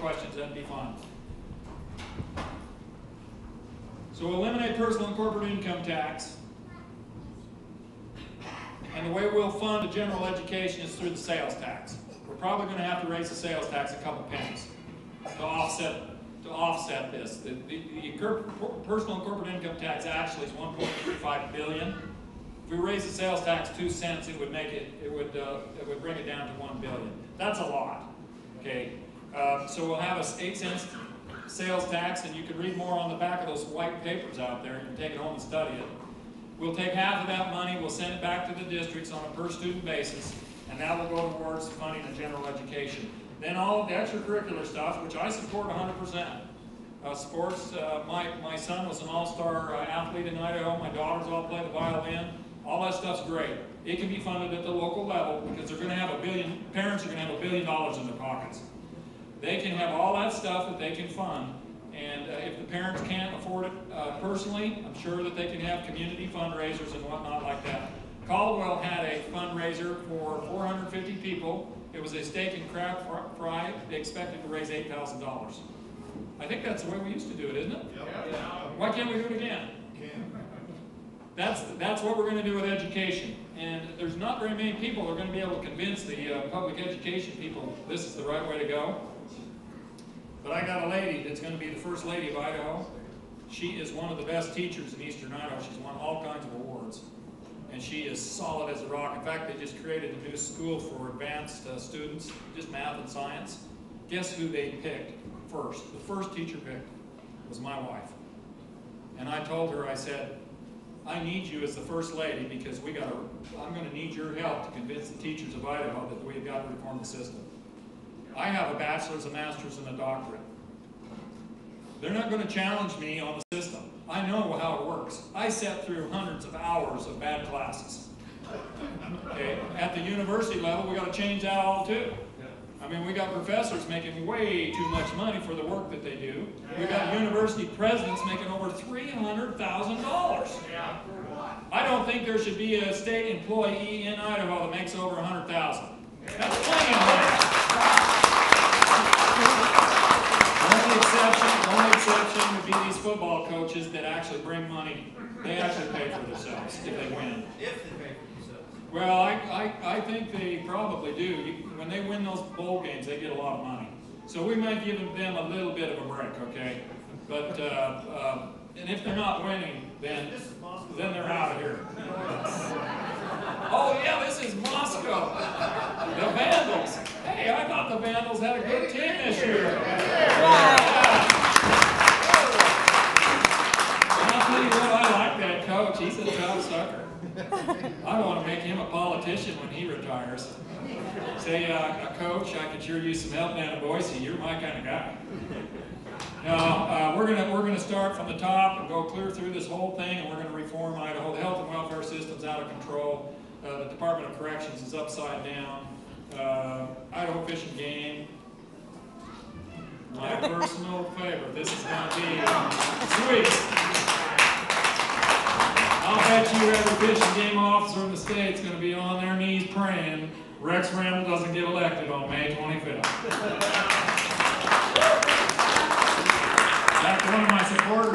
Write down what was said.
questions, that'd be fine. So we'll eliminate personal and corporate income tax. And the way we'll fund the general education is through the sales tax. We're probably going to have to raise the sales tax a couple pennies to offset this. The personal and corporate income tax actually is $1.35 billion. If we raise the sales tax 2 cents, it would bring it down to $1 billion. That's a lot. Okay, so we'll have a 8 cents sales tax, and you can read more on the back of those white papers out there. You can take it home and study it. We'll take half of that money, we'll send it back to the districts on a per student basis, and that will go towards funding the general education. Then all of the extracurricular stuff, which I support 100%. Sports, my son was an all-star athlete in Idaho. My daughters all play the violin. All that stuff's great. It can be funded at the local level because they're going to have parents are going to have $1 billion in their pockets. They can have all that stuff that they can fund, and if the parents can't afford it personally, I'm sure that they can have community fundraisers and whatnot like that. Caldwell had a fundraiser for 450 people. It was a steak and crab fry. They expected to raise $8,000. I think that's the way we used to do it, isn't it? Yeah. Why can't we do it again? That's what we're going to do with education. And there's not very many people who are going to be able to convince the public education people this is the right way to go. But I got a lady that's going to be the first lady of Idaho. She is one of the best teachers in eastern Idaho. She's won all kinds of awards. And she is solid as a rock. In fact, they just created a new school for advanced students, just math and science. Guess who they picked first? The first teacher picked was my wife. And I told her, I said, I need you as the first lady because I'm going to need your help to convince the teachers of Idaho that we've got to reform the system. I have a bachelor's, a master's, and a doctorate. They're not going to challenge me on the system. I know how it works. I sat through hundreds of hours of bad classes. Okay? At the university level, we got to change that all too. I mean, we got professors making way too much money for the work that they do. We got university presidents making over $300,000. I don't think there should be a state employee in Idaho that makes over $100,000. That's plenty of money. The only exception would be these football coaches that actually bring money. They actually pay for themselves if they win. If they pay for themselves. Well, I think they probably do. When they win those bowl games, they get a lot of money. So we might give them a little bit of a break, okay? But and if they're not winning, then they're out of here. Oh yeah, this is Moscow. The Vandals. Hey, I thought the Vandals had a good team this year. And I'll tell you what, I like that coach. He's a tough sucker. I want to make him a politician when he retires. Say, Coach, I could sure use some help down in Boise. You're my kind of guy. Now, we're gonna start from the top and go clear through this whole thing, and we're going to reform Idaho. The health and welfare system's out of control. The Department of Corrections is upside down. Idaho Fish and Game. My personal favorite. This is going to be sweet. I'll bet you every fish and game officer in the state's going to be on their knees praying Rex Rammell doesn't get elected on May 25th. That's one of my supporters.